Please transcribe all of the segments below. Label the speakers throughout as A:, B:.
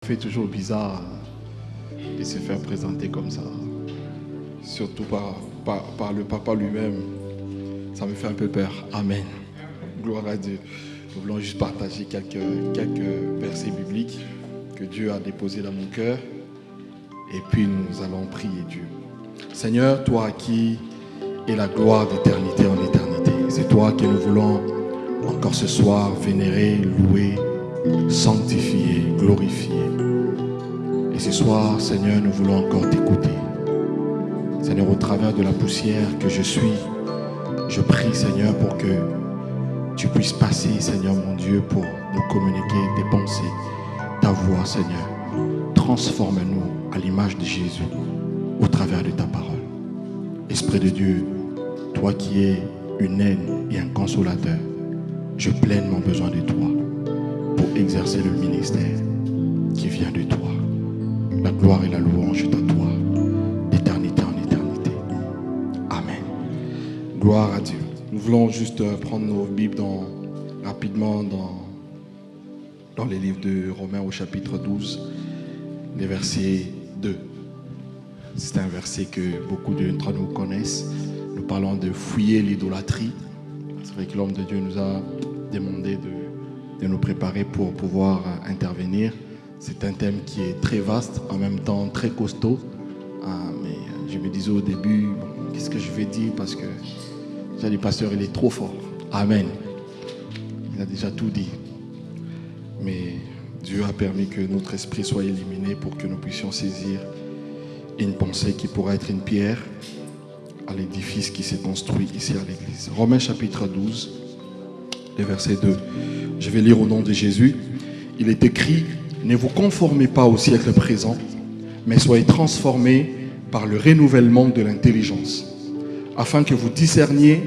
A: fait toujours bizarre de se faire présenter comme ça. Surtout par le papa lui-même. Ça me fait un peu peur. Amen. Gloire à Dieu. Nous voulons juste partager quelques versets bibliques que Dieu a déposés dans mon cœur. Et puis nous allons prier Dieu. Seigneur, toi à qui est la gloire d'éternité en éternité. C'est toi que nous voulons encore ce soir vénérer, louer, sanctifier, glorifier. Et ce soir, Seigneur, nous voulons encore t'écouter. Seigneur, au travers de la poussière que je suis, je prie, Seigneur, pour que tu puisses passer, Seigneur mon Dieu, pour nous communiquer tes pensées, ta voix, Seigneur. Transforme-nous à l'image de Jésus au travers de ta parole. Esprit de Dieu, toi qui es une aide et un consolateur, j'ai pleinement besoin de toi pour exercer le ministère qui vient de toi. La gloire et la louange est à toi, d'éternité en éternité. Amen. Gloire à Dieu. Nous voulons juste prendre nos Bibles rapidement dans les livres de Romains au chapitre 12, les versets 2. C'est un verset que beaucoup d'entre nous connaissent. Nous parlons de fouiller l'idolâtrie. C'est vrai que l'homme de Dieu nous a demandé de nous préparer pour pouvoir intervenir. C'est un thème qui est très vaste, en même temps très costaud. Mais je me disais au début, bon, qu'est-ce que je vais dire, parce que déjà le pasteur, il est trop fort. Amen. Il a déjà tout dit. Mais Dieu a permis que notre esprit soit éliminé pour que nous puissions saisir une pensée qui pourra être une pierre à l'édifice qui s'est construit ici à l'église. Romains chapitre 12, le verset 2. Je vais lire au nom de Jésus. Il est écrit: ne vous conformez pas au siècle présent, mais soyez transformés par le renouvellement de l'intelligence, afin que vous discerniez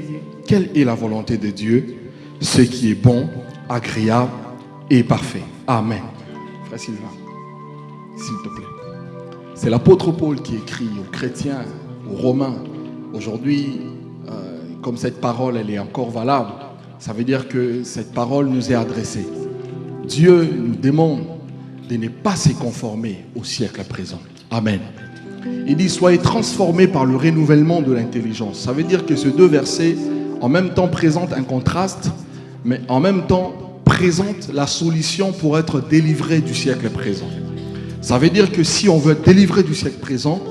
A: quelle est la volonté de Dieu, ce qui est bon, agréable et parfait. Amen. Frère Sylvain, s'il te plaît. C'est l'apôtre Paul qui écrit aux chrétiens, aux Romains. Aujourd'hui, comme cette parole, elle est encore valable, ça veut dire que cette parole nous est adressée. Dieu nous demande de ne pas se conformer au siècle présent. Amen. Il dit: soyez transformés par le renouvellement de l'intelligence. Ça veut dire que ces deux versets, en même temps, présentent un contraste, mais en même temps, présentent la solution pour être délivré du siècle présent. Ça veut dire que si on veut être délivré du siècle présent,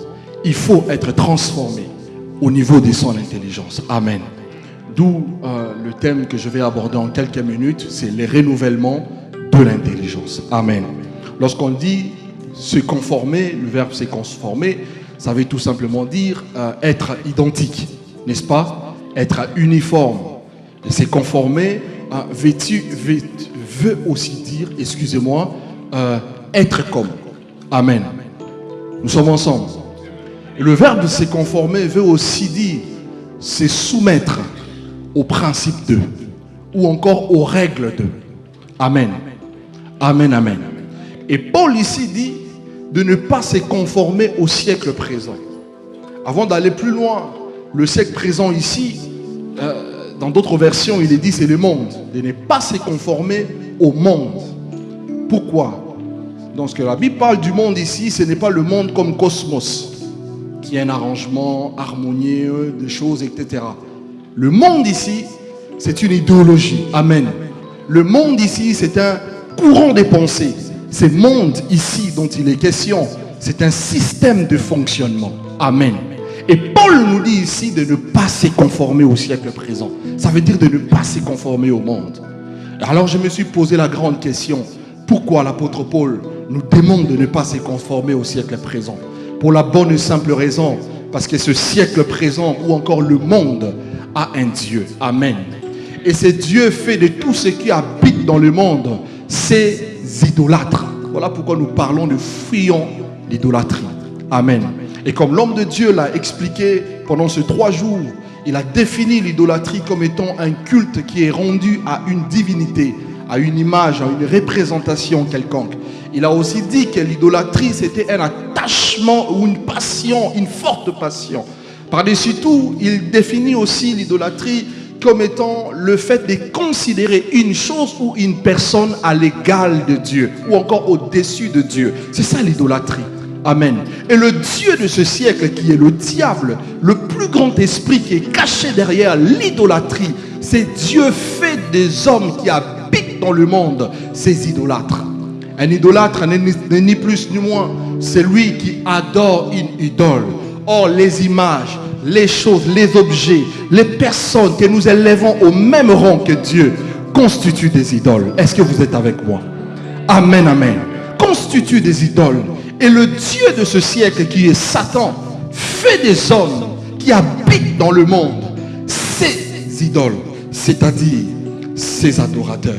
A: il faut être transformé au niveau de son intelligence. Amen. D'où le thème que je vais aborder en quelques minutes, c'est le renouvellement de l'intelligence. Amen. Lorsqu'on dit se conformer, le verbe se conformer, ça veut tout simplement dire être identique, n'est-ce pas? Être uniforme. Et se conformer, veut aussi dire, excusez-moi, être comme. Amen. Nous sommes ensemble. Et le verbe se conformer veut aussi dire se soumettre aux principes d'eux ou encore aux règles d'eux. Amen. Amen, amen. Et Paul ici dit de ne pas se conformer au siècle présent. Avant d'aller plus loin, le siècle présent ici, dans d'autres versions, il est dit c'est le monde. De ne pas se conformer au monde. Pourquoi? Donc, que la Bible parle du monde ici, ce n'est pas le monde comme cosmos, qui est un arrangement harmonieux de choses, etc. Le monde ici, c'est une idéologie. Amen. Le monde ici, c'est un courant de pensée. Ce monde ici dont il est question, c'est un système de fonctionnement. Amen. Et Paul nous dit ici de ne pas se conformer au siècle présent. Ça veut dire de ne pas se conformer au monde. Alors je me suis posé la grande question. Pourquoi l'apôtre Paul nous demande de ne pas se conformer au siècle présent? Pour la bonne et simple raison, parce que ce siècle présent ou encore le monde a un Dieu. Amen. Et ce Dieu fait de tout ce qui habite dans le monde ces idolâtres. Voilà pourquoi nous parlons de fuyons l'idolâtrie. Amen. Et comme l'homme de Dieu l'a expliqué pendant ces 3 jours, il a défini l'idolâtrie comme étant un culte qui est rendu à une divinité, à une image, à une représentation quelconque. Il a aussi dit que l'idolâtrie, c'était un attachement ou une passion, une forte passion. Par-dessus tout, il définit aussi l'idolâtrie
B: comme étant le fait de considérer une chose ou une personne à l'égal de Dieu ou encore au-dessus de Dieu. C'est ça l'idolâtrie. Amen. Et le Dieu de ce siècle qui est le diable, le plus grand esprit qui est caché derrière l'idolâtrie, c'est Dieu fait des hommes qui habitent dans le monde, ces idolâtres. Un idolâtre n'est ni plus ni moins, c'est lui qui adore une idole. Or, les images, les choses, les objets, les personnes que nous élevons au même rang que Dieu constituent des idoles. Est-ce que vous êtes avec moi? Amen, amen. Constituent des idoles. Et le Dieu de ce siècle qui est Satan fait des hommes qui habitent dans le monde ces idoles, c'est-à-dire ces adorateurs.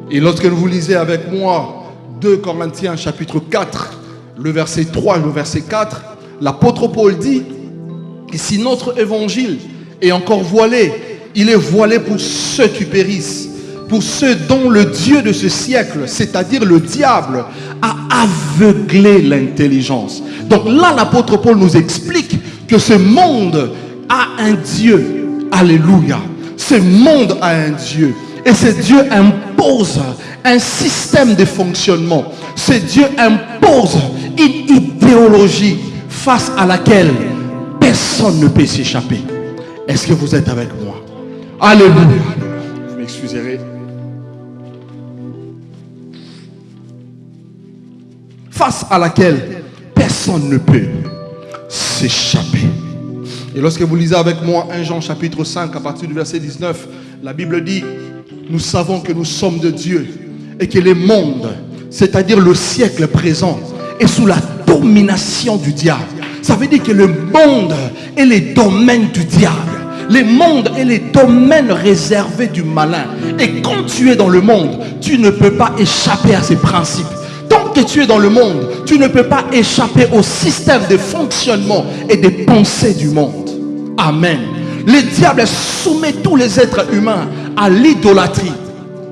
B: Et lorsque vous lisez avec moi 2 Corinthiens chapitre 4, le verset 3 et le verset 4, l'apôtre Paul dit: et si notre évangile est encore voilé, il est voilé pour ceux qui périssent, pour ceux dont le Dieu de ce siècle, c'est-à-dire le diable, a aveuglé l'intelligence. Donc là, l'apôtre Paul nous explique que ce monde a un Dieu. Alléluia. Ce monde a un Dieu. Et ce Dieu impose un système de fonctionnement. Ce Dieu impose une idéologie face à laquelle personne ne peut s'échapper. Est-ce que vous êtes avec moi? Alléluia. Vous m'excuserez. Face à laquelle personne ne peut s'échapper. Et lorsque vous lisez avec moi 1 Jean chapitre 5 à partir du verset 19, la Bible dit: nous savons que nous sommes de Dieu et que le monde, c'est-à-dire le siècle présent, est sous la domination du diable. Ça veut dire que le monde est les domaines du diable. Le monde est les domaines réservés du malin. Et quand tu es dans le monde, tu ne peux pas échapper à ces principes. Tant que tu es dans le monde, tu ne peux pas échapper au système de fonctionnement et des pensées du monde. Amen. Le diable soumet tous les êtres humains à l'idolâtrie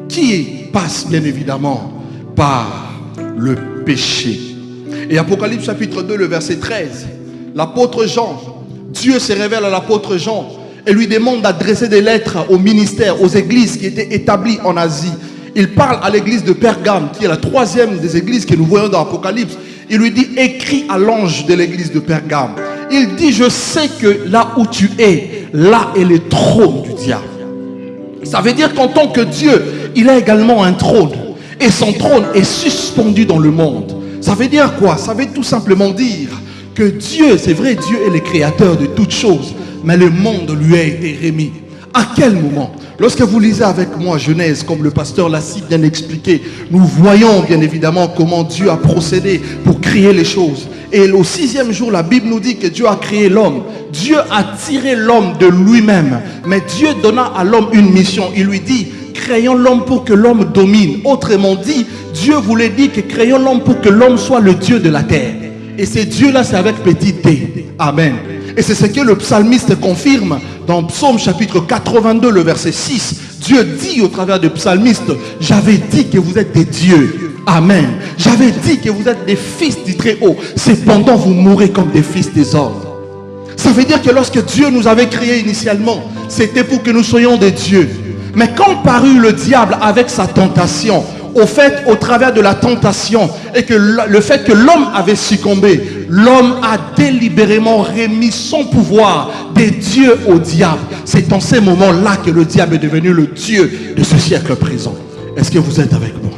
B: qui passe bien évidemment par le péché. Et Apocalypse chapitre 2, le verset 13, l'apôtre Jean, Dieu se révèle à l'apôtre Jean et lui demande d'adresser des lettres aux ministères, aux églises qui étaient établies en Asie. Il parle à l'église de Pergame, qui est la 3e des églises que nous voyons dans l'Apocalypse. Il lui dit: écris à l'ange de l'église de Pergame. Il dit: je sais que là où tu es, là est le trône du diable. Ça veut dire qu'en tant que Dieu, il a également un trône. Et son trône est suspendu dans le monde. Ça veut dire quoi? Ça veut tout simplement dire que Dieu, c'est vrai, Dieu est le créateur de toutes choses, mais le monde lui a été remis. À quel moment? Lorsque vous lisez avec moi Genèse, comme le pasteur l'a si bien expliqué, nous voyons bien évidemment comment Dieu a procédé pour créer les choses. Et au 6e jour, la Bible nous dit que Dieu a créé l'homme. Dieu a tiré l'homme de lui-même. Mais Dieu donna à l'homme une mission. Il lui dit: créons l'homme pour que l'homme domine. Autrement dit, Dieu voulait dire que créons l'homme pour que l'homme soit le Dieu de la terre. Et ce Dieu-là, c'est avec petit d. Amen. Et c'est ce que le psalmiste confirme dans Psaume chapitre 82, le verset 6. Dieu dit au travers du psalmiste: j'avais dit que vous êtes des dieux. Amen. J'avais dit que vous êtes des fils du Très-Haut. Cependant, vous mourrez comme des fils des hommes. Ça veut dire que lorsque Dieu nous avait créés initialement, c'était pour que nous soyons des dieux. Mais quand parut le diable avec sa tentation, au travers de la tentation, et que le fait que l'homme avait succombé, l'homme a délibérément remis son pouvoir des dieux au diable. C'est en ces moments-là que le diable est devenu le Dieu de ce siècle présent. Est-ce que vous êtes avec moi?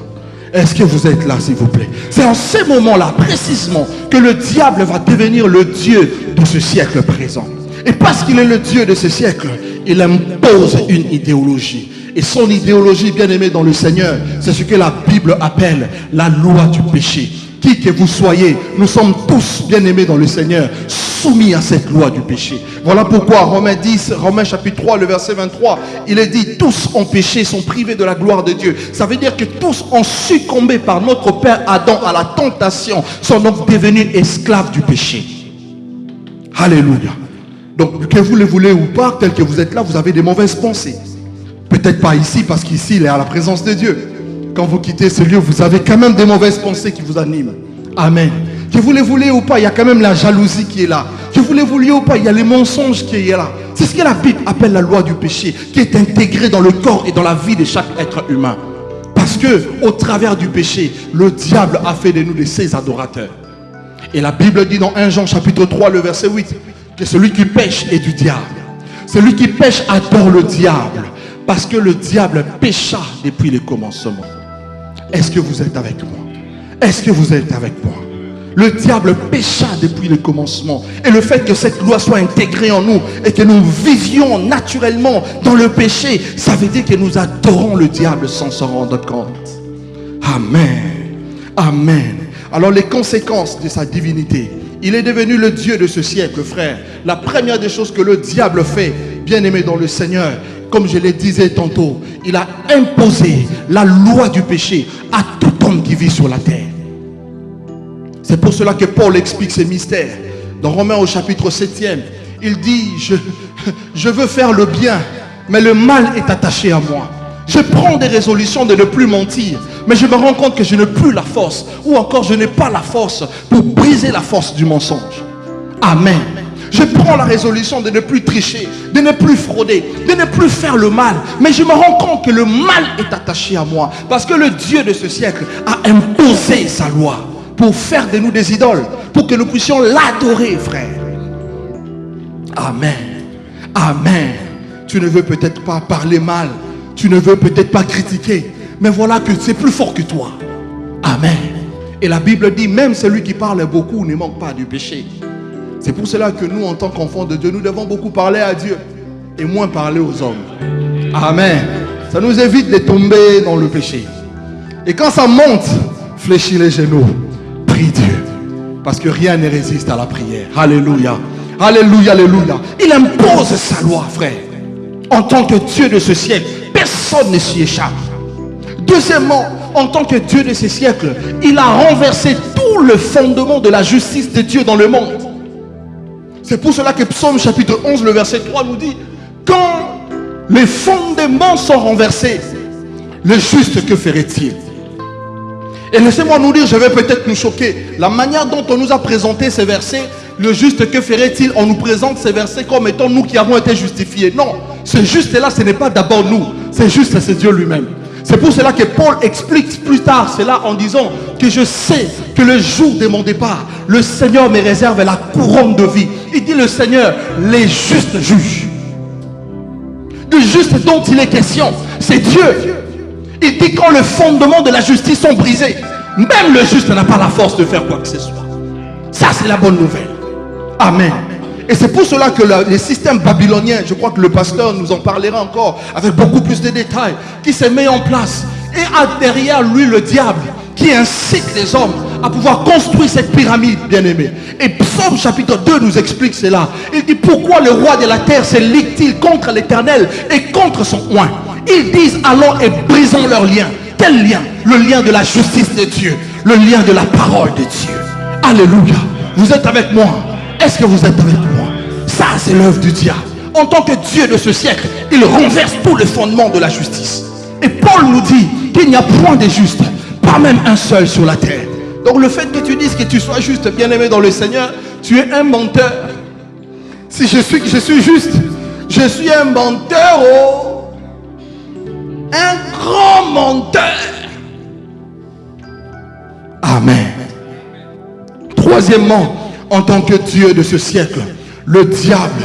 B: Est-ce que vous êtes là, s'il vous plaît? C'est en ces moments-là, précisément, que le diable va devenir le Dieu de ce siècle présent. Et parce qu'il est le Dieu de ce siècle, il impose une idéologie. Et son idéologie, bien aimée dans le Seigneur, c'est ce que la Bible appelle la loi du péché. Qui que vous soyez, nous sommes tous, bien aimés dans le Seigneur, soumis à cette loi du péché. Voilà pourquoi Romains chapitre 3, le verset 23, il est dit: tous ont péché, sont privés de la gloire de Dieu. Ça veut dire que tous ont succombé par notre père Adam à la tentation, sont donc devenus esclaves du péché. Alléluia. Donc, que vous le voulez ou pas, tel que vous êtes là, vous avez des mauvaises pensées. Peut-être pas ici, parce qu'ici, il est à la présence de Dieu. Quand vous quittez ce lieu, vous avez quand même des mauvaises pensées qui vous animent. Amen. Que vous le voulez ou pas, il y a quand même la jalousie qui est là. Que vous le vouliez ou pas, il y a les mensonges qui est là. C'est ce que la Bible appelle la loi du péché, qui est intégrée dans le corps et dans la vie de chaque être humain. Parce que, au travers du péché, le diable a fait de nous de ses adorateurs. Et la Bible dit dans 1 Jean chapitre 3, le verset 8, que celui qui pêche est du diable. Celui qui pêche adore le diable, parce que le diable pécha depuis le commencement. Est-ce que vous êtes avec moi? Est-ce que vous êtes avec moi? Le diable pécha depuis le commencement. Et le fait que cette loi soit intégrée en nous et que nous vivions naturellement dans le péché, ça veut dire que nous adorons le diable sans s'en rendre compte. Amen. Amen. Alors les conséquences de sa divinité. Il est devenu le Dieu de ce siècle, frère. La première des choses que le diable fait, bien aimé dans le Seigneur, comme je le disais tantôt, il a imposé la loi du péché à tout homme qui vit sur la terre. C'est pour cela que Paul explique ces mystères. Dans Romains au chapitre 7e, il dit, je veux faire le bien, mais le mal est attaché à moi. Je prends des résolutions de ne plus mentir, mais je me rends compte que je n'ai plus la force, ou encore je n'ai pas la force pour briser la force du mensonge. Amen. Je prends la résolution de ne plus tricher, de ne plus frauder, de ne plus faire le mal. Mais je me rends compte que le mal est attaché à moi. Parce que le Dieu de ce siècle a imposé sa loi pour faire de nous des idoles, pour que nous puissions l'adorer, frère. Amen. Amen. Tu ne veux peut-être pas parler mal, tu ne veux peut-être pas critiquer, mais voilà que c'est plus fort que toi. Amen. Et la Bible dit, même celui qui parle beaucoup ne manque pas du péché. C'est pour cela que nous, en tant qu'enfants de Dieu, nous devons beaucoup parler à Dieu et moins parler aux hommes. Amen. Ça nous évite de tomber dans le péché. Et quand ça monte, fléchis les genoux. Prie Dieu. Parce que rien ne résiste à la prière. Alléluia. Alléluia, alléluia. Il impose sa loi, frère. En tant que Dieu de ce siècle, personne ne s'y échappe. Deuxièmement, en tant que Dieu de ce siècle, il a renversé tout le fondement de la justice de Dieu dans le monde. C'est pour cela que Psaume chapitre 11, le verset 3 nous dit, quand les fondements sont renversés, le juste que ferait-il? Et laissez-moi nous dire, je vais peut-être nous choquer, la manière dont on nous a présenté ces versets, le juste que ferait-il? On nous présente ces versets comme étant nous qui avons été justifiés. Non, ce juste-là, ce n'est pas d'abord nous, c'est juste, c'est Dieu lui-même. C'est pour cela que Paul explique plus tard cela en disant que je sais que le jour de mon départ, le Seigneur me réserve la couronne de vie. Il dit le Seigneur, les justes juges. Le juste dont il est question, c'est Dieu. Il dit quand le fondement de la justice sont brisés, même le juste n'a pas la force de faire quoi que ce soit. Ça, c'est la bonne nouvelle. Amen. Et c'est pour cela que les systèmes babyloniens, je crois que le pasteur nous en parlera encore avec beaucoup plus de détails, qui se met en place. Et a derrière lui le diable qui incite les hommes à pouvoir construire cette pyramide, bien-aimée. Et Psaume chapitre 2 nous explique cela. Il dit pourquoi le roi de la terre se ligue-t-il contre l'Éternel et contre son oint? Ils disent allons et brisons leur lien. Quel lien? Le lien de la justice de Dieu, le lien de la parole de Dieu. Alléluia. Vous êtes avec moi? Est-ce que vous êtes avec moi? Ça, c'est l'œuvre du diable. En tant que Dieu de ce siècle, il renverse tout le fondement de la justice. Et Paul nous dit qu'il n'y a point de juste, pas même un seul sur la terre. Donc le fait que tu dises que tu sois juste, bien-aimé dans le Seigneur, tu es un menteur. Si je suis juste, je suis un menteur, oh, un grand menteur. Amen. Troisièmement, en tant que Dieu de ce siècle, le diable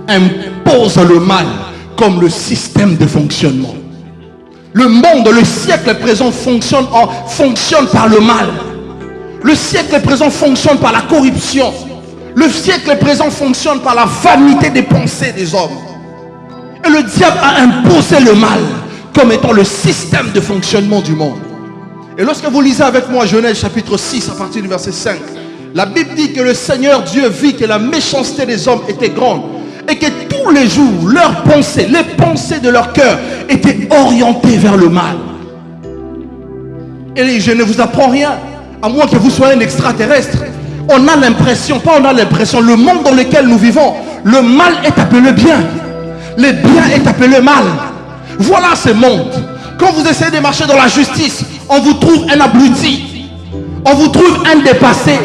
B: impose le mal comme le système de fonctionnement. Le monde, le siècle présent fonctionne par le mal. Le siècle présent fonctionne par la corruption. Le siècle présent fonctionne par la vanité des pensées des hommes. Et le diable a imposé le mal comme étant le système de fonctionnement du monde. Et lorsque vous lisez avec moi Genèse chapitre 6 à partir du verset 5, la Bible dit que le Seigneur Dieu vit que la méchanceté des hommes était grande et que tous les jours, leurs pensées, les pensées de leur cœur étaient orientées vers le mal. Et je ne vous apprends rien, à moins que vous soyez un extraterrestre. On a l'impression, le monde dans lequel nous vivons, le mal est appelé bien, le bien est appelé mal. Voilà ce monde. Quand vous essayez de marcher dans la justice, on vous trouve un abruti, on vous trouve un dépassé,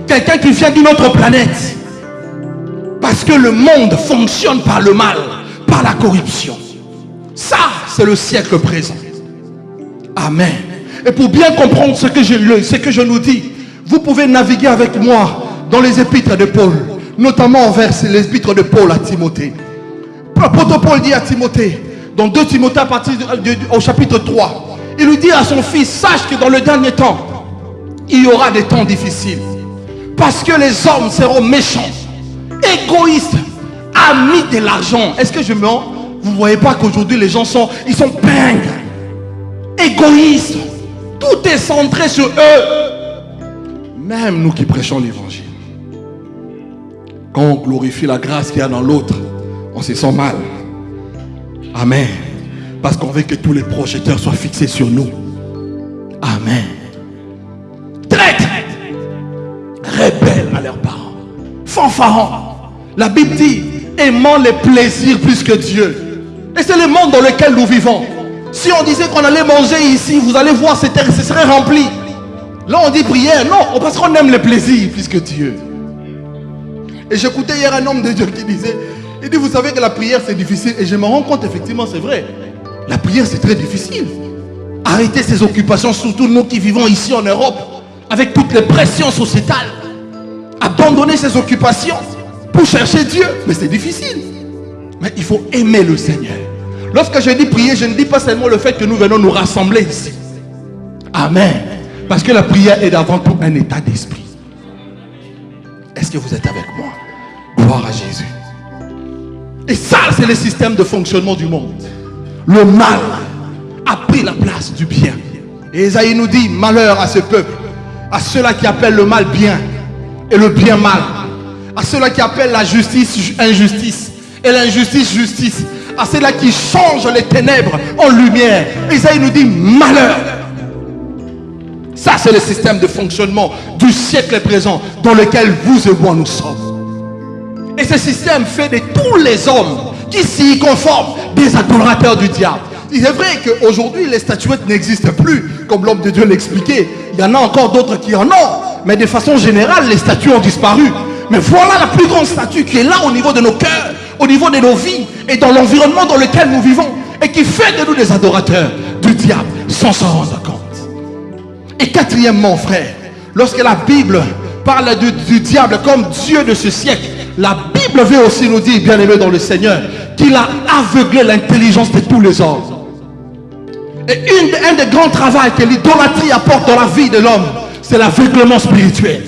B: quelqu'un qui vient d'une autre planète. Parce que le monde fonctionne par le mal, par la corruption. Ça, c'est le siècle présent. Amen. Et pour bien comprendre ce que je nous dis, vous pouvez naviguer avec moi dans les épîtres de Paul, notamment vers les épîtres de Paul à Timothée. L'apôtre Paul dit à Timothée, dans 2 Timothée à partir au chapitre 3, il lui dit à son fils, sache que dans le dernier temps, il y aura des temps difficiles. Parce que les hommes seront méchants, égoïstes, amis de l'argent. Est-ce que je mens? Vous ne voyez pas qu'aujourd'hui les gens sont pingres, égoïstes. Tout est centré sur eux. Même nous qui prêchons l'évangile, quand on glorifie la grâce qu'il y a dans l'autre, on se sent mal. Amen. Parce qu'on veut que tous les projecteurs soient fixés sur nous. Amen. Traîtres, rebelles à leurs parents, fanfarons. La Bible dit, aimant les plaisirs plus que Dieu. Et c'est le monde dans lequel nous vivons. Si on disait qu'on allait manger ici, vous allez voir, ce serait rempli. Là on dit prière, non, parce qu'on aime les plaisirs plus que Dieu. Et j'écoutais hier un homme de Dieu qui disait, il dit, vous savez que la prière c'est difficile. Et je me rends compte, effectivement c'est vrai. La prière c'est très difficile. Arrêter ces occupations, surtout nous qui vivons ici en Europe, avec toutes les pressions sociétales. Abandonner ces occupations pour chercher Dieu, mais c'est difficile. Mais il faut aimer le Seigneur. Lorsque je dis prier, je ne dis pas seulement le fait que nous venons nous rassembler ici. Amen. Parce que la prière est avant tout un état d'esprit. Est-ce que vous êtes avec moi? Gloire à Jésus. Et ça, c'est le système de fonctionnement du monde. Le mal a pris la place du bien. Et Ésaïe nous dit, malheur à ce peuple, à ceux-là qui appellent le mal bien et le bien mal, à ceux-là qui appellent la justice injustice et l'injustice justice, à ceux-là qui changent les ténèbres en lumière. Ésaïe nous dit malheur. Ça, c'est le système de fonctionnement du siècle présent dans lequel vous et moi nous sommes. Et ce système fait de tous les hommes qui s'y conforment des adorateurs du diable. Il est vrai qu'aujourd'hui les statuettes n'existent plus, comme l'homme de Dieu l'expliquait. Il y en a encore d'autres qui en ont, mais de façon générale les statues ont disparu. Mais voilà la plus grande statue qui est là au niveau de nos cœurs, au niveau de nos vies et dans l'environnement dans lequel nous vivons, et qui fait de nous des adorateurs du diable sans s'en rendre compte. Et quatrièmement, frère, lorsque la Bible parle du diable comme Dieu de ce siècle, la Bible veut aussi nous dire, bien aimé dans le Seigneur, qu'il a aveuglé l'intelligence de tous les hommes. Et un des grands travaux que l'idolâtrie apporte dans la vie de l'homme, c'est l'aveuglement spirituel.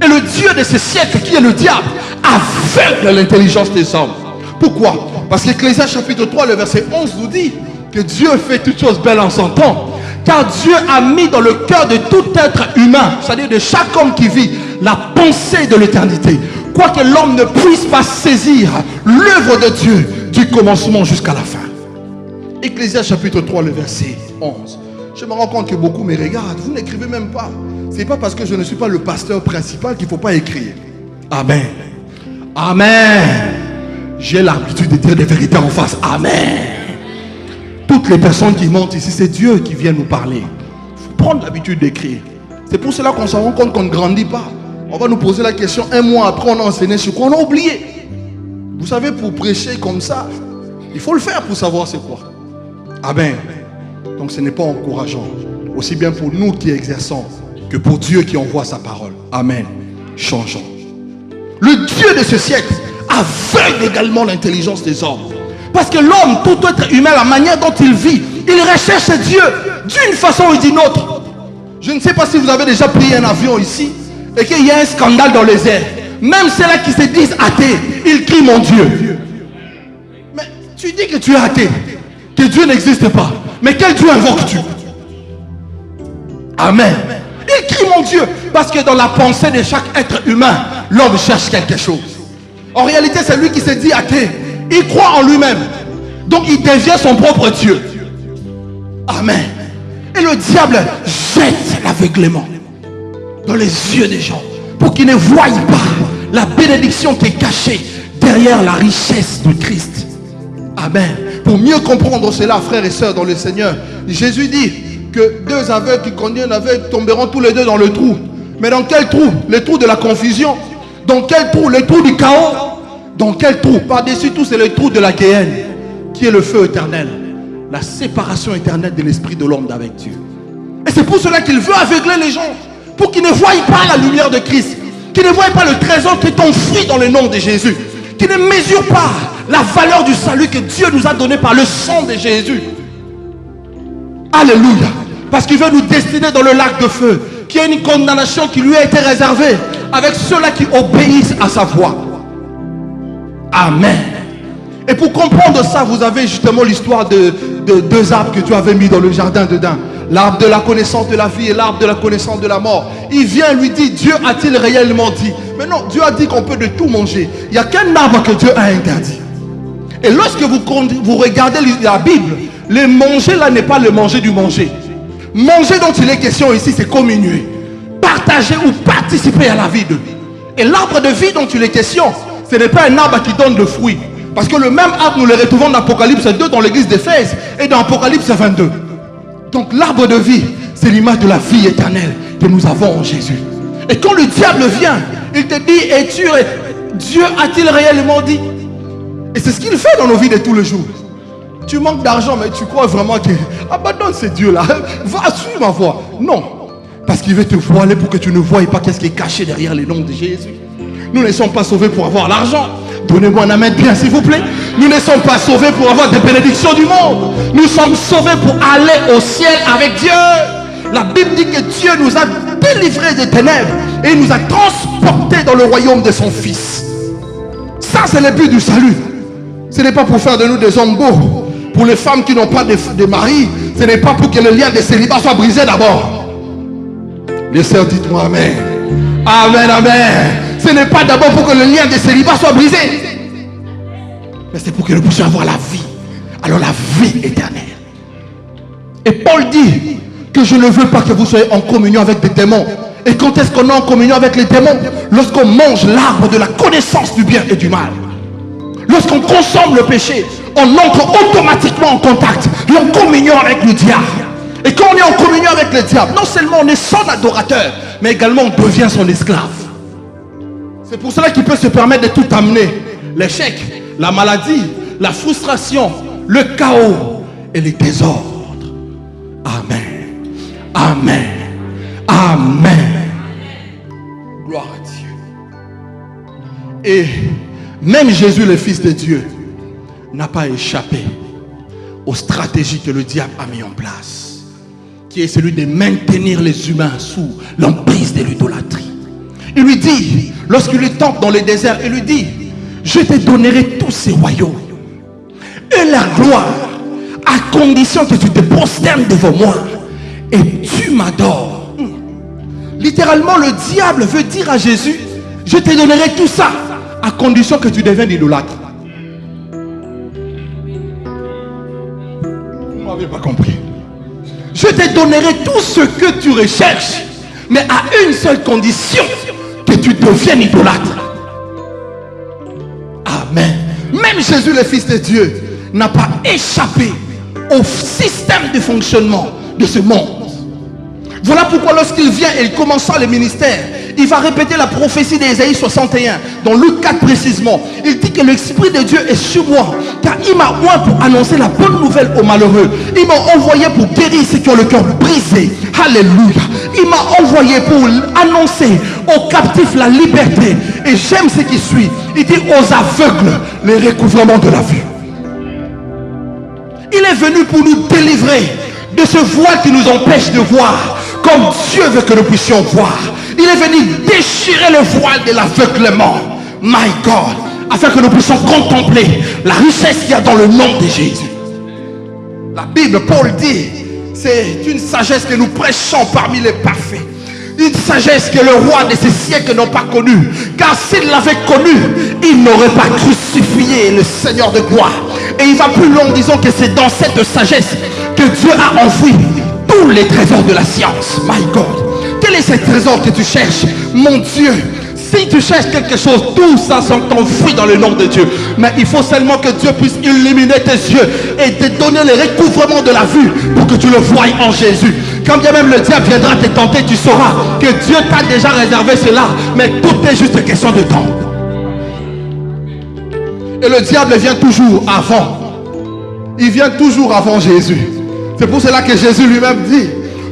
B: Et le Dieu de ce siècle, qui est le diable, aveugle l'intelligence des hommes. Pourquoi? Parce qu'Ecclésiaste chapitre 3, le verset 11 nous dit que Dieu fait toutes choses belles en son temps. Car Dieu a mis dans le cœur de tout être humain, c'est-à-dire de chaque homme qui vit, la pensée de l'éternité. Quoique l'homme ne puisse pas saisir l'œuvre de Dieu du commencement jusqu'à la fin. Ecclésiaste chapitre 3, le verset 11. Je me rends compte que beaucoup me regardent. Vous n'écrivez même pas. Ce n'est pas parce que je ne suis pas le pasteur principal qu'il ne faut pas écrire. Amen. Amen. J'ai l'habitude de dire des vérités en face. Amen. Toutes les personnes qui montent ici, c'est Dieu qui vient nous parler. Il faut prendre l'habitude d'écrire. C'est pour cela qu'on se rend compte qu'on ne grandit pas. On va nous poser la question, un mois après, on a enseigné sur quoi? On a oublié. Vous savez, pour prêcher comme ça, il faut le faire pour savoir c'est quoi. Amen. Donc ce n'est pas encourageant. Aussi bien pour nous qui exerçons que pour Dieu qui envoie sa parole. Amen. Changeons. Le Dieu de ce siècle aveugle également l'intelligence des hommes. Parce que l'homme, tout être humain, la manière dont il vit, il recherche Dieu d'une façon ou d'une autre. Je ne sais pas si vous avez déjà pris un avion ici et qu'il y a un scandale dans les airs. Même ceux-là qui se disent athées, ils crient mon Dieu. Mais tu dis que tu es athée, que Dieu n'existe pas. Mais quel Dieu invoques-tu? Amen. Il crie mon Dieu. Parce que dans la pensée de chaque être humain, l'homme cherche quelque chose. En réalité, c'est lui qui se dit athée. Il croit en lui-même. Donc il devient son propre Dieu. Amen. Et le diable jette l'aveuglement dans les yeux des gens pour qu'ils ne voient pas la bénédiction qui est cachée derrière la richesse de Christ. Amen. Pour mieux comprendre cela, frères et sœurs dans le Seigneur, Jésus dit que deux aveugles qui conduisent un aveugle tomberont tous les deux dans le trou. Mais dans quel trou? Le trou de la confusion. Dans quel trou? Le trou du chaos. Dans quel trou? Par-dessus tout, c'est le trou de la Guéhenne, qui est le feu éternel. La séparation éternelle de l'esprit de l'homme avec Dieu. Et c'est pour cela qu'il veut aveugler les gens, pour qu'ils ne voient pas la lumière de Christ, qu'ils ne voient pas le trésor qui est enfoui dans le nom de Jésus, qu'ils ne mesurent pas la valeur du salut que Dieu nous a donné par le sang de Jésus. Alléluia. Parce qu'il veut nous destiner dans le lac de feu, qui est une condamnation qui lui a été réservée avec ceux-là qui obéissent à sa voix. Amen. Et pour comprendre ça, vous avez justement l'histoire de deux arbres que Dieu avait mis dans le jardin d'Éden. L'arbre de la connaissance de la vie et l'arbre de la connaissance de la mort. Il vient lui dit, Dieu a-t-il réellement dit? Mais non, Dieu a dit qu'on peut de tout manger. Il n'y a qu'un arbre que Dieu a interdit. Et lorsque vous regardez la Bible, le manger là n'est pas le manger du manger. Manger dont il est question ici, c'est communier, partager ou participer à la vie de vie. Et l'arbre de vie dont il est question, ce n'est pas un arbre qui donne le fruit. Parce que le même arbre, nous le retrouvons dans Apocalypse 2 dans l'église d'Éphèse et dans Apocalypse 22. Donc l'arbre de vie, c'est l'image de la vie éternelle que nous avons en Jésus. Et quand le diable vient, il te dit, es-tu, Dieu a-t-il réellement dit? Et c'est ce qu'il fait dans nos vies de tous les jours. Tu manques d'argent, mais tu crois vraiment que abandonne ces dieux-là, va suivre ma voie. Non, parce qu'il veut te voiler pour que tu ne voies pas qu'est-ce qui est caché derrière le nom de Jésus. Nous ne sommes pas sauvés pour avoir l'argent. Donnez-moi un amen bien s'il vous plaît. Nous ne sommes pas sauvés pour avoir des bénédictions du monde. Nous sommes sauvés pour aller au ciel avec Dieu. La Bible dit que Dieu nous a délivrés des ténèbres et il nous a transportés dans le royaume de son Fils. Ça c'est le but du salut. Ce n'est pas pour faire de nous des hommes beaux. Pour les femmes qui n'ont pas de mari, ce n'est pas pour que le lien de célibat soit brisé d'abord. Les sœurs, dites-moi amen. Amen, amen. Ce n'est pas d'abord pour que le lien de célibat soit brisé, mais c'est pour que nous puissions avoir la vie. Alors la vie éternelle. Et Paul dit que je ne veux pas que vous soyez en communion avec des démons. Et quand est-ce qu'on est en communion avec les démons? Lorsqu'on mange l'arbre de la connaissance du bien et du mal. Lorsqu'on consomme le péché, on entre automatiquement en contact et en communion avec le diable. Et quand on est en communion avec le diable, non seulement on est son adorateur, mais également on devient son esclave. C'est pour cela qu'il peut se permettre de tout amener. L'échec, la maladie, la frustration, le chaos et les désordres. Amen. Amen. Amen. Gloire à Dieu. Et même Jésus, le Fils de Dieu, n'a pas échappé aux stratégies que le diable a mis en place, qui est celui de maintenir les humains sous l'emprise de l'idolâtrie. Il lui dit, lorsqu'il lui tente dans le désert, il lui dit, je te donnerai tous ces royaumes et la gloire, à condition que tu te prosternes devant moi et tu m'adores. Littéralement, le diable veut dire à Jésus, je te donnerai tout ça à condition que tu deviennes idolâtre. Vous ne m'avez pas compris. Je te donnerai tout ce que tu recherches, mais à une seule condition, que tu deviennes idolâtre. Amen. Même Jésus, le Fils de Dieu, n'a pas échappé au système de fonctionnement de ce monde. Voilà pourquoi lorsqu'il vient et il commença le ministère, il va répéter la prophétie d'Ésaïe 61, dans Luc 4 précisément. Il dit que l'Esprit de Dieu est sur moi, car il m'a oint pour annoncer la bonne nouvelle aux malheureux. Il m'a envoyé pour guérir ceux qui ont le cœur brisé. Alléluia. Il m'a envoyé pour annoncer aux captifs la liberté. Et j'aime ce qui suit. Il dit aux aveugles le recouvrement de la vue. Il est venu pour nous délivrer de ce voile qui nous empêche de voir comme Dieu veut que nous puissions voir. Il est venu déchirer le voile de l'aveuglement, my God, afin que nous puissions contempler la richesse qu'il y a dans le nom de Jésus. La Bible, Paul dit, c'est une sagesse que nous prêchons parmi les parfaits. Une sagesse que le roi de ces siècles n'ont pas connue. Car s'il l'avait connue, il n'aurait pas crucifié le Seigneur de gloire. Et il va plus loin en disant que c'est dans cette sagesse que Dieu a enfoui tous les trésors de la science. My God. Quel est ce trésor que tu cherches? Mon Dieu, si tu cherches quelque chose, tout ça sont enfouis dans le nom de Dieu. Mais il faut seulement que Dieu puisse illuminer tes yeux et te donner le recouvrement de la vue pour que tu le voies en Jésus. Quand bien même le diable viendra te tenter, tu sauras que Dieu t'a déjà réservé cela. Mais tout est juste question de temps. Et le diable vient toujours avant. Il vient toujours avant Jésus. C'est pour cela que Jésus lui-même dit,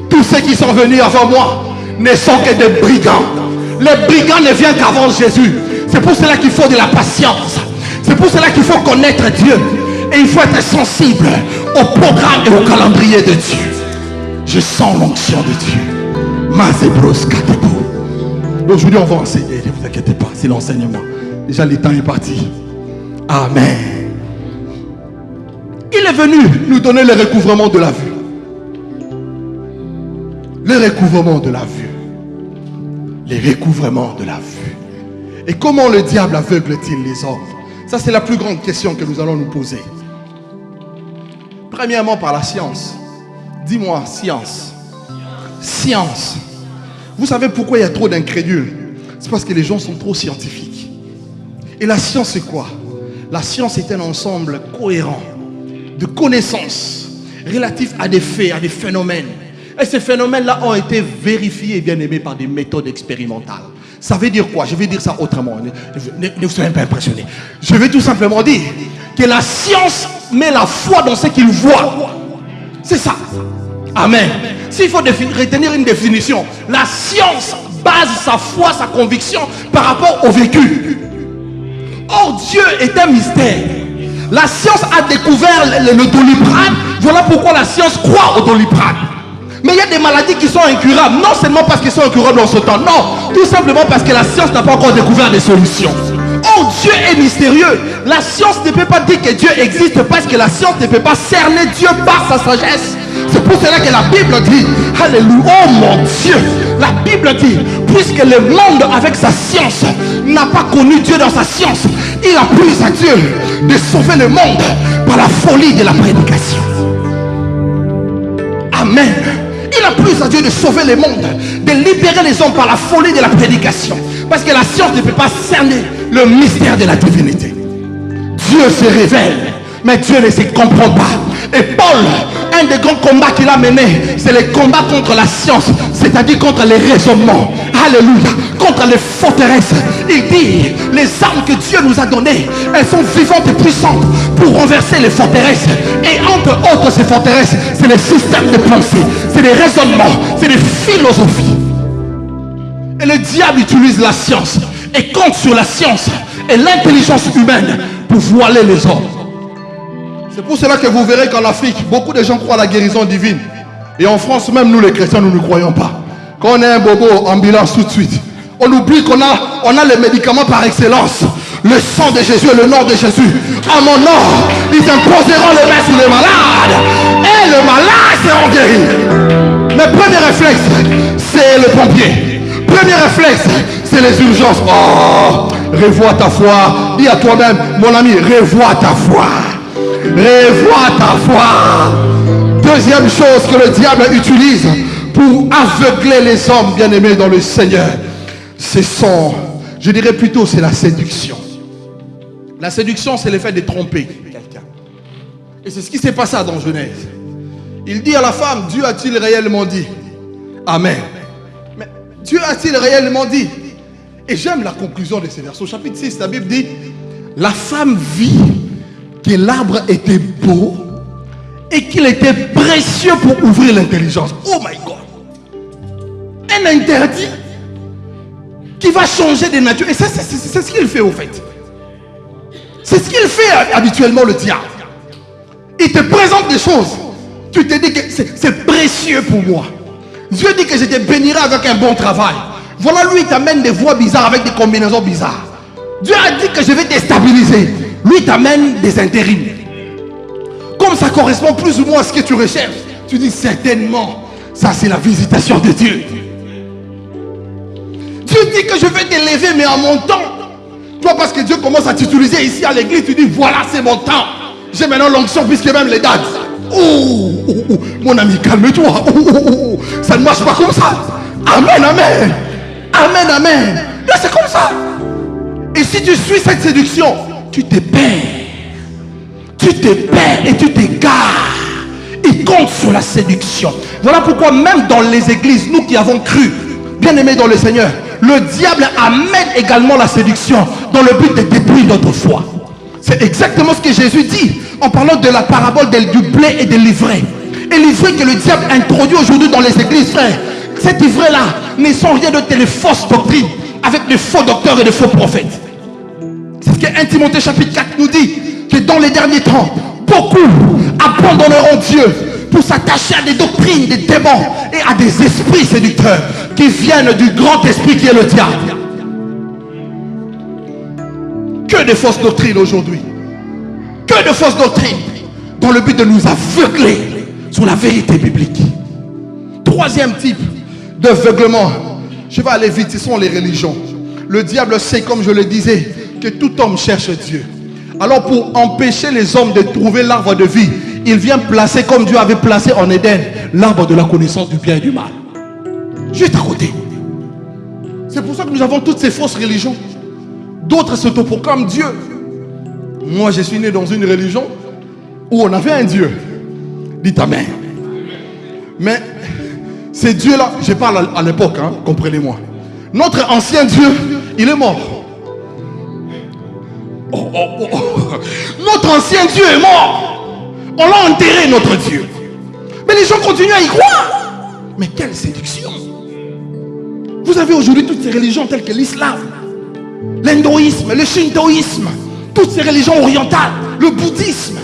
B: tous ceux qui sont venus avant moi ne sont que des brigands. Les brigands ne viennent qu'avant Jésus. C'est pour cela qu'il faut de la patience. C'est pour cela qu'il faut connaître Dieu. Et il faut être sensible au programme et au calendrier de Dieu. Je sens l'onction de Dieu. Mazebros Katebo. Aujourd'hui on va enseigner, ne vous inquiétez pas, c'est l'enseignement. Déjà le temps est parti. Amen. Il est venu nous donner le recouvrement de la vue. Le recouvrement de la vue. Le recouvrement de la vue. Et comment le diable aveugle-t-il les hommes? Ça, c'est la plus grande question que nous allons nous poser. Premièrement, par la science. Dis-moi, science. Science. Vous savez pourquoi il y a trop d'incrédules? C'est parce que les gens sont trop scientifiques. Et la science, c'est quoi? La science est un ensemble cohérent de connaissances relatives à des faits, à des phénomènes. Et ces phénomènes-là ont été vérifiés et bien aimés par des méthodes expérimentales. Ça veut dire quoi? Je vais dire ça autrement. Ne vous soyez pas impressionnés. Je vais tout simplement dire que la science met la foi dans ce qu'il voit. C'est ça. Amen. S'il faut retenir une définition, la science base sa foi, sa conviction par rapport au vécu. Or, Dieu est un mystère. La science a découvert le Doliprane. Voilà pourquoi la science croit au Doliprane. Mais il y a des maladies qui sont incurables. Non seulement parce qu'elles sont incurables dans ce temps. Non, tout simplement parce que la science n'a pas encore découvert des solutions. Oh, Dieu est mystérieux. La science ne peut pas dire que Dieu existe parce que la science ne peut pas cerner Dieu par sa sagesse. C'est pour cela que la Bible dit, alléluia, oh mon Dieu. La Bible dit, puisque le monde avec sa science n'a pas connu Dieu dans sa science, il a plu à Dieu de sauver le monde par la folie de la prédication. Amen. Il a plu à Dieu de sauver le monde, de libérer les hommes par la folie de la prédication. Parce que la science ne peut pas cerner le mystère de la divinité. Dieu se révèle, mais Dieu ne se comprend pas. Et Paul, un des grands combats qu'il a mené, c'est le combat contre la science, c'est-à-dire contre les raisonnements. Alléluia. Contre les forteresses. Il dit, les armes que Dieu nous a données, elles sont vivantes et puissantes pour renverser les forteresses. Et entre autres, ces forteresses, c'est les systèmes de pensée, c'est les raisonnements, c'est les philosophies. Et le diable utilise la science et compte sur la science et l'intelligence humaine pour voiler les hommes. C'est pour cela que vous verrez qu'en Afrique, beaucoup de gens croient à la guérison divine. Et en France, même nous les chrétiens, nous ne croyons pas. Quand on est un bobo, ambulance tout de suite. On oublie qu'on a les médicaments par excellence. Le sang de Jésus et le nom de Jésus. À mon nom, ils imposeront les mains sur les malades. Et les malades seront guéris. Mais premier réflexe, c'est le pompier. Premier réflexe, c'est les urgences. Oh, revois ta foi. Dis à toi-même, mon ami, revois ta foi. Revois ta foi. Deuxième chose que le diable utilise pour aveugler les hommes bien-aimés dans le Seigneur, je dirais plutôt, c'est la séduction. La séduction, c'est le fait de tromper quelqu'un. Et c'est ce qui s'est passé dans Genèse. Il dit à la femme, Dieu a-t-il réellement dit? Amen. Mais Dieu a-t-il réellement dit? Et j'aime la conclusion de ces versets. Au chapitre 6, la Bible dit, la femme vit que l'arbre était beau et qu'il était précieux pour ouvrir l'intelligence. Oh my God. Un interdit qui va changer de nature. Et c'est ce qu'il fait au fait. C'est ce qu'il fait habituellement, le diable. Il te présente des choses. Tu te dis que c'est précieux pour moi. Dieu dit que je te bénirai avec un bon travail. Voilà, lui, il t'amène des voies bizarres avec des combinaisons bizarres. Dieu a dit que je vais te stabiliser. Lui, il t'amène des intérims. Comme ça correspond plus ou moins à ce que tu recherches, tu dis certainement, ça c'est la visitation de Dieu. Dieu dit que je vais t'élever, mais en mon temps. Toi, parce que Dieu commence à t'utiliser ici à l'église, tu dis voilà, c'est mon temps. J'ai maintenant l'onction puisque même les dates. Mon ami, calme-toi. Ça ne marche pas comme ça. Amen, amen. Amen, amen. Là, c'est comme ça. Et si tu suis cette séduction, tu te perds. Tu te perds et tu t'égares. Il compte sur la séduction. Voilà pourquoi même dans les églises, nous qui avons cru, bien aimés dans le Seigneur, le diable amène également la séduction dans le but de détruire notre foi. C'est exactement ce que Jésus dit en parlant de la parabole du blé et de l'ivraie. Et l'ivraie que le diable introduit aujourd'hui dans les églises, frère, cette ivraie-là n'est sans rien d'autre que les fausses doctrines avec les faux docteurs et les faux prophètes. C'est ce que 1 Timothée chapitre 4 nous dit, que dans les derniers temps, beaucoup abandonneront Dieu pour s'attacher à des doctrines, des démons et à des esprits séducteurs qui viennent du grand esprit qui est le diable. Que de fausses doctrines aujourd'hui. Que de fausses doctrines dans le but de nous aveugler sur la vérité biblique. Troisième type d'aveuglement, je vais aller vite, ce sont les religions. Le diable sait, comme je le disais, que tout homme cherche Dieu. Alors pour empêcher les hommes de trouver l'arbre de vie, il vient placer, comme Dieu avait placé en Éden, l'arbre de la connaissance du bien et du mal. Juste à côté. C'est pour ça que nous avons toutes ces fausses religions. D'autres s'autoproclament Dieu. Moi, je suis né dans une religion où on avait un Dieu. Dites Amen. Mais ces dieux-là, je parle à l'époque, hein, comprenez-moi. Notre ancien Dieu, il est mort. Notre ancien Dieu est mort. On l'a enterré, notre Dieu. Mais les gens continuent à y croire. Mais quelle séduction. Vous avez aujourd'hui toutes ces religions telles que l'islam, l'hindouisme, le shintoïsme, toutes ces religions orientales, le bouddhisme.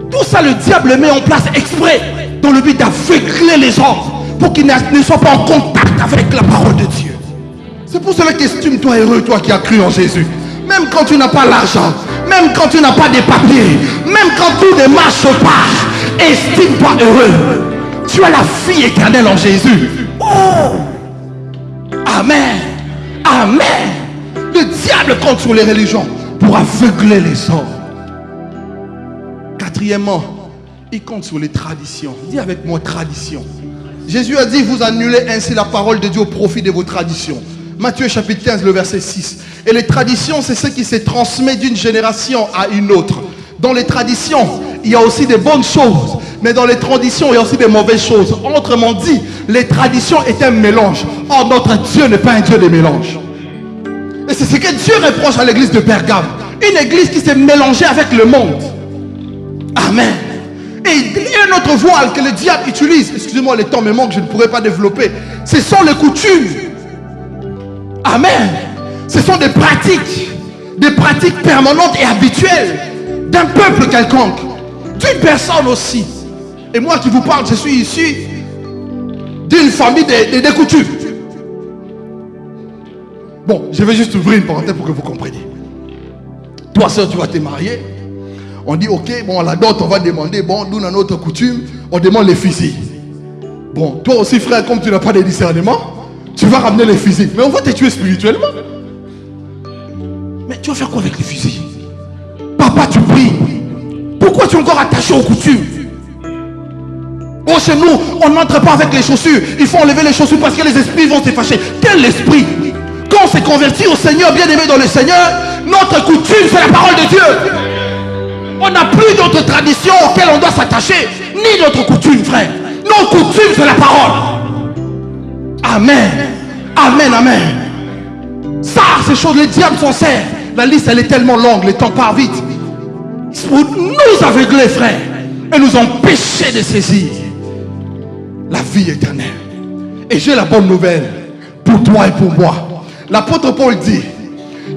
B: Tout ça, le diable met en place exprès dans le but d'aveugler les gens pour qu'ils ne soient pas en contact avec la parole de Dieu. C'est pour cela qu'estime-toi heureux, toi qui as cru en Jésus. Même quand tu n'as pas l'argent, même quand tu n'as pas de papiers, même quand tout ne marche pas, estime-toi heureux. Tu as la vie éternelle en Jésus. Oh! Amen. Amen. Le diable compte sur les religions pour aveugler les hommes. Quatrièmement, il compte sur les traditions. Dis avec moi tradition. Jésus a dit, vous annulez ainsi la parole de Dieu au profit de vos traditions. Matthieu chapitre 15, le verset 6. Et les traditions, c'est ce qui se transmet d'une génération à une autre. Dans les traditions, il y a aussi des bonnes choses. Mais dans les traditions, il y a aussi des mauvaises choses. Autrement dit, les traditions est un mélange. Or, notre Dieu n'est pas un Dieu de mélange. Et c'est ce que Dieu reproche à l'église de Pergame. Une église qui s'est mélangée avec le monde. Amen. Et un autre voile que le diable utilise, excusez-moi, le temps me manque, je ne pourrais pas développer. Ce sont les coutumes. Amen. Ce sont des pratiques permanentes et habituelles d'un peuple quelconque, d'une personne aussi. Et moi qui vous parle, je suis issu d'une famille des coutumes. Bon, je vais juste ouvrir une parenthèse pour que vous compreniez. Toi, soeur, tu vas te marier. On dit, ok, bon, à la dot, on va demander, bon, nous, dans notre coutume, on demande les fusils. Bon, toi aussi, frère, comme tu n'as pas de discernement, tu vas ramener les fusils. Mais on va te tuer spirituellement. Mais tu vas faire quoi avec les fusils? Papa, tu pries. Pourquoi tu es encore attaché aux coutumes? Oh, chez nous, on n'entre pas avec les chaussures. Il faut enlever les chaussures parce que les esprits vont se fâcher. Quel esprit? Quand on s'est converti au Seigneur, bien aimé dans le Seigneur, notre coutume, c'est la parole de Dieu. On n'a plus d'autres traditions auxquelles on doit s'attacher, ni notre coutume, frère. Nos coutumes, c'est la parole. Amen. Amen, amen. Ça, ces choses, les diables s'en servent. La liste, elle est tellement longue, le temps part vite. Pour nous aveugler, frère, et nous empêcher de saisir la vie éternelle. Et j'ai la bonne nouvelle pour toi et pour moi. L'apôtre Paul dit,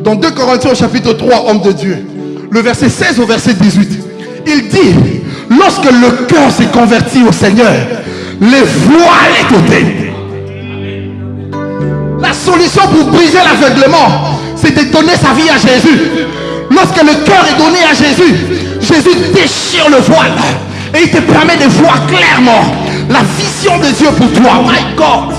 B: dans 2 Corinthiens chapitre 3, homme de Dieu, le verset 16 au verset 18, il dit, lorsque le cœur s'est converti au Seigneur, les voiles est ôté. La solution pour briser l'aveuglement, c'est de donner sa vie à Jésus. Lorsque le cœur est donné à Jésus, Jésus déchire le voile et il te permet de voir clairement la vision de Dieu pour toi. My God.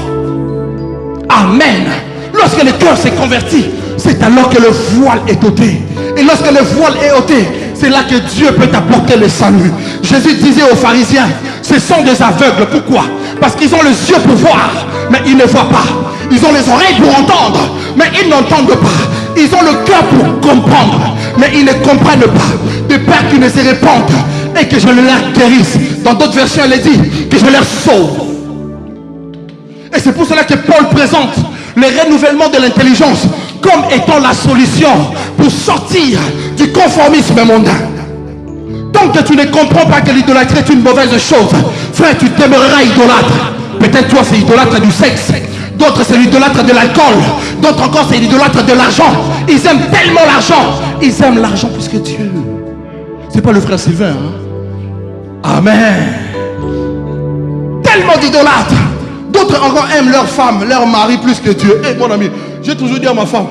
B: Amen. Lorsque le cœur s'est converti, c'est alors que le voile est ôté. Et lorsque le voile est ôté, c'est là que Dieu peut t'apporter le salut. Jésus disait aux pharisiens, ce sont des aveugles. Pourquoi? Parce qu'ils ont les yeux pour voir, mais ils ne voient pas. Ils ont les oreilles pour entendre, mais ils n'entendent pas. Ils ont le cœur pour comprendre, mais ils ne comprennent pas. De peur qu'ils ne se répandent et que je leur guérisse. Dans d'autres versions, elle dit que je leur sauve. Et c'est pour cela que Paul présente le renouvellement de l'intelligence comme étant la solution pour sortir du conformisme mondain. Tant que tu ne comprends pas que l'idolâtrie est une mauvaise chose, frère, tu demeureras idolâtre. Peut-être toi c'est idolâtre du sexe, d'autres c'est l'idolâtre de l'alcool, d'autres encore c'est l'idolâtre de l'argent. Ils aiment tellement l'argent, ils aiment l'argent plus que Dieu. C'est pas le frère Sylvain, hein? Amen. Tellement d'idolâtres. D'autres encore aiment leur femme, leur mari plus que Dieu. Et mon ami, j'ai toujours dit à ma femme,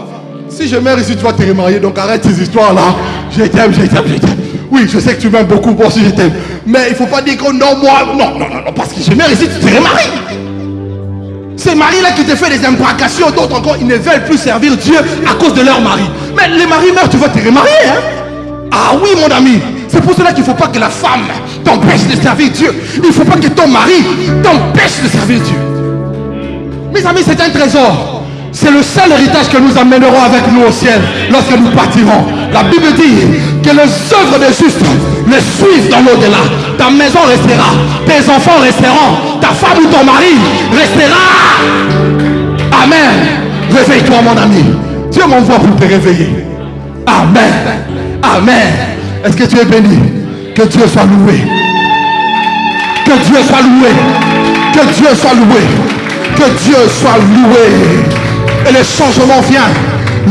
B: si je meurs ici, tu vas te remarier, donc arrête ces histoires-là. Je t'aime, je t'aime, je t'aime. Oui, je sais que tu m'aimes beaucoup, moi aussi je t'aime. Mais il ne faut pas dire que non, moi, non, parce que je meurs ici, tu te remaries. Ces maris-là qui te font des imprécations, d'autres encore, ils ne veulent plus servir Dieu à cause de leur mari. Mais les maris meurent, tu vas te remarier, hein? Ah oui, mon ami. C'est pour cela qu'il ne faut pas que la femme t'empêche de servir Dieu. Il ne faut pas que ton mari t'empêche de servir Dieu. Mes amis, c'est un trésor. C'est le seul héritage que nous amènerons avec nous au ciel lorsque nous partirons. La Bible dit que les œuvres des justes les suivent dans l'au-delà. Ta maison restera, tes enfants resteront, ta femme ou ton mari restera. Amen. Réveille-toi, mon ami. Dieu m'envoie pour te réveiller. Amen. Amen. Est-ce que tu es béni? Que Dieu soit loué. Que Dieu soit loué. Que Dieu soit loué. Que Dieu soit loué. Et le changement vient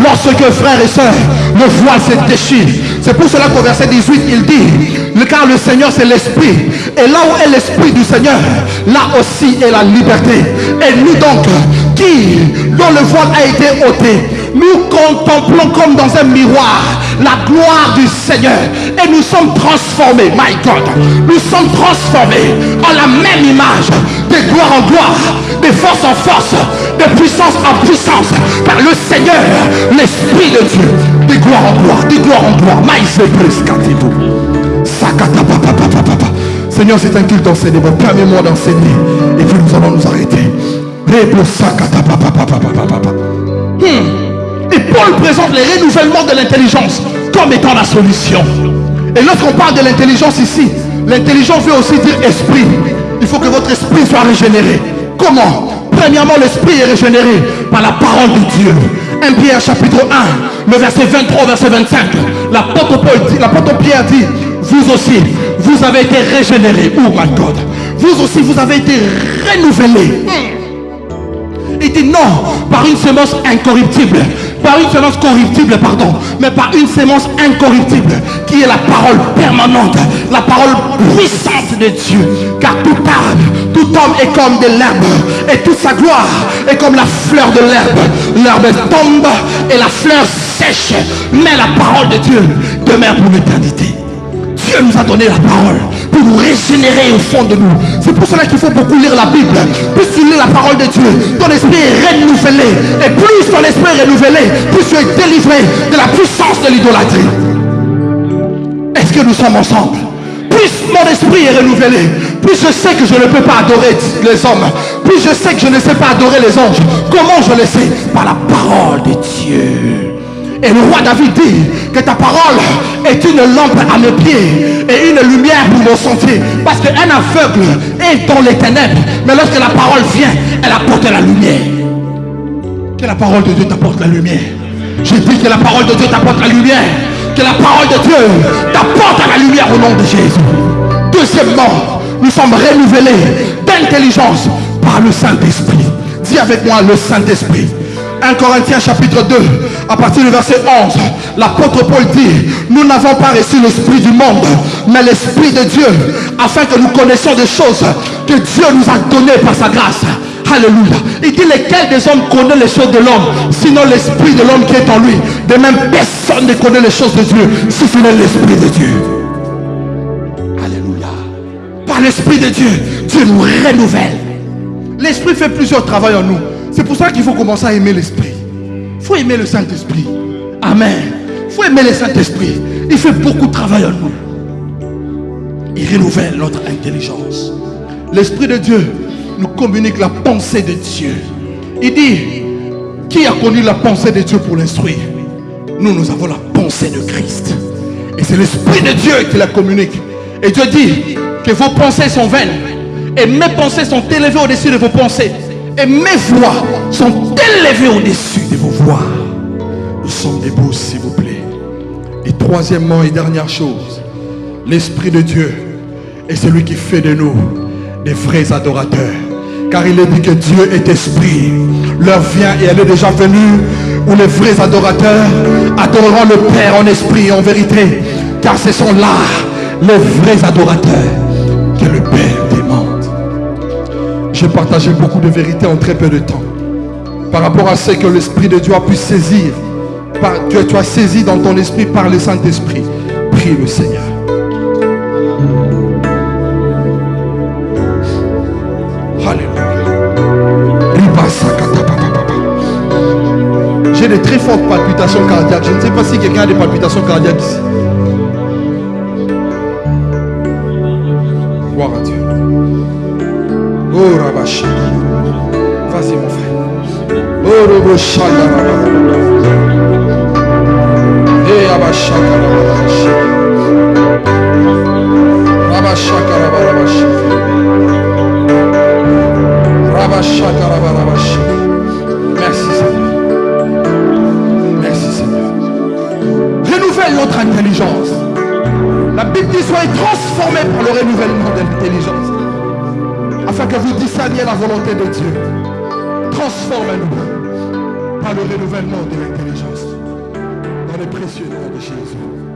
B: lorsque frères et sœurs, le voile se déchire. C'est pour cela qu'au verset 18 il dit, car le Seigneur c'est l'esprit, et là où est l'esprit du Seigneur, là aussi est la liberté. Et nous donc, dont le voile a été ôté, nous contemplons comme dans un miroir la gloire du Seigneur, et nous sommes transformés, my God, nous sommes transformés en la même image, de gloire en gloire, de force en force, de puissance en puissance, par le Seigneur, l'Esprit de Dieu, de gloire en gloire, de gloire en gloire. Seigneur, c'est un culte d'enseignement, permets-moi d'enseigner, et puis nous allons nous arrêter. Et Paul présente les renouvellements de l'intelligence comme étant la solution. Et lorsqu'on parle de l'intelligence ici, l'intelligence veut aussi dire esprit. Il faut que votre esprit soit régénéré. Comment? Premièrement, l'esprit est régénéré par la parole de Dieu. 1 Pierre chapitre 1, le verset 23 au verset 25. L'apôtre Pierre dit, vous aussi, vous avez été régénérés. Oh my God. Vous aussi, vous avez été renouvelés. Il dit non, par une semence incorruptible, par une semence corruptible, pardon, mais par une semence incorruptible, qui est la parole permanente, la parole puissante de Dieu. Car tout arbre, tout homme est comme de l'herbe, et toute sa gloire est comme la fleur de l'herbe. L'herbe tombe et la fleur sèche, mais la parole de Dieu demeure pour l'éternité. Dieu nous a donné la parole pour nous régénérer au fond de nous. C'est pour cela qu'il faut beaucoup lire la Bible. Plus tu lis la parole de Dieu, ton esprit est renouvelé. Et plus ton esprit est renouvelé, plus tu es délivré de la puissance de l'idolâtrie. Est-ce que nous sommes ensemble? Plus mon esprit est renouvelé, plus je sais que je ne peux pas adorer les hommes, plus je sais que je ne sais pas adorer les anges. Comment je le sais? Par la parole de Dieu. Et le roi David dit que ta parole est une lampe à mes pieds et une lumière pour mon sentier. Parce qu'un aveugle est dans les ténèbres, mais lorsque la parole vient, elle apporte la lumière. Que la parole de Dieu t'apporte la lumière. J'ai dit que la parole de Dieu t'apporte la lumière. Que la parole de Dieu t'apporte la lumière au nom de Jésus. Deuxièmement, nous sommes renouvelés d'intelligence par le Saint-Esprit. Dis avec moi le Saint-Esprit. 1 Corinthiens chapitre 2, à partir du verset 11, l'apôtre Paul dit, nous n'avons pas reçu l'esprit du monde, mais l'esprit de Dieu, afin que nous connaissions des choses que Dieu nous a données par sa grâce. Alléluia. Il dit, lesquels des hommes connaissent les choses de l'homme, sinon l'esprit de l'homme qui est en lui. De même, personne ne connaît les choses de Dieu, si ce n'est l'esprit de Dieu. Alléluia. Par l'esprit de Dieu, Dieu nous renouvelle. L'esprit fait plusieurs travaux en nous. C'est pour ça qu'il faut commencer à aimer l'esprit. Il faut aimer le Saint-Esprit. Amen. Il faut aimer le Saint-Esprit. Il fait beaucoup de travail en nous. Il renouvelle notre intelligence. L'Esprit de Dieu nous communique la pensée de Dieu. Il dit, qui a connu la pensée de Dieu pour l'instruire? Nous avons la pensée de Christ. Et c'est l'Esprit de Dieu qui la communique. Et Dieu dit que vos pensées sont vaines. Et mes pensées sont élevées au-dessus de vos pensées. Et mes voix sont élevées au-dessus de vos voix. Nous sommes debout, s'il vous plaît. Et troisièmement et dernière chose, l'Esprit de Dieu est celui qui fait de nous des vrais adorateurs. Car il est dit que Dieu est esprit. L'heure vient et elle est déjà venue où les vrais adorateurs adoreront le Père en esprit et en vérité. Car ce sont là les vrais adorateurs que le Père demande. J'ai partagé beaucoup de vérités en très peu de temps. Par rapport à ce que l'Esprit de Dieu a pu saisir. Tu as saisi dans ton esprit par le Saint-Esprit. Prie le Seigneur. J'ai de très fortes palpitations cardiaques. Je ne sais pas si quelqu'un a des palpitations cardiaques ici. Gloire à Dieu. Oh Rabash. Vas-y mon frère. Oh Roboshaya. Eh Abashaka Rabash. Rabashaka Rabash. Rabashaka Rabash. Merci Seigneur. Merci Seigneur. Renouvelle notre intelligence. La Bible dit soyez transformés par le renouvellement de l'intelligence. Afin que vous discerniez la volonté de Dieu. Transformez-nous par le renouvellement de l'intelligence. Dans le précieux nom de Jésus.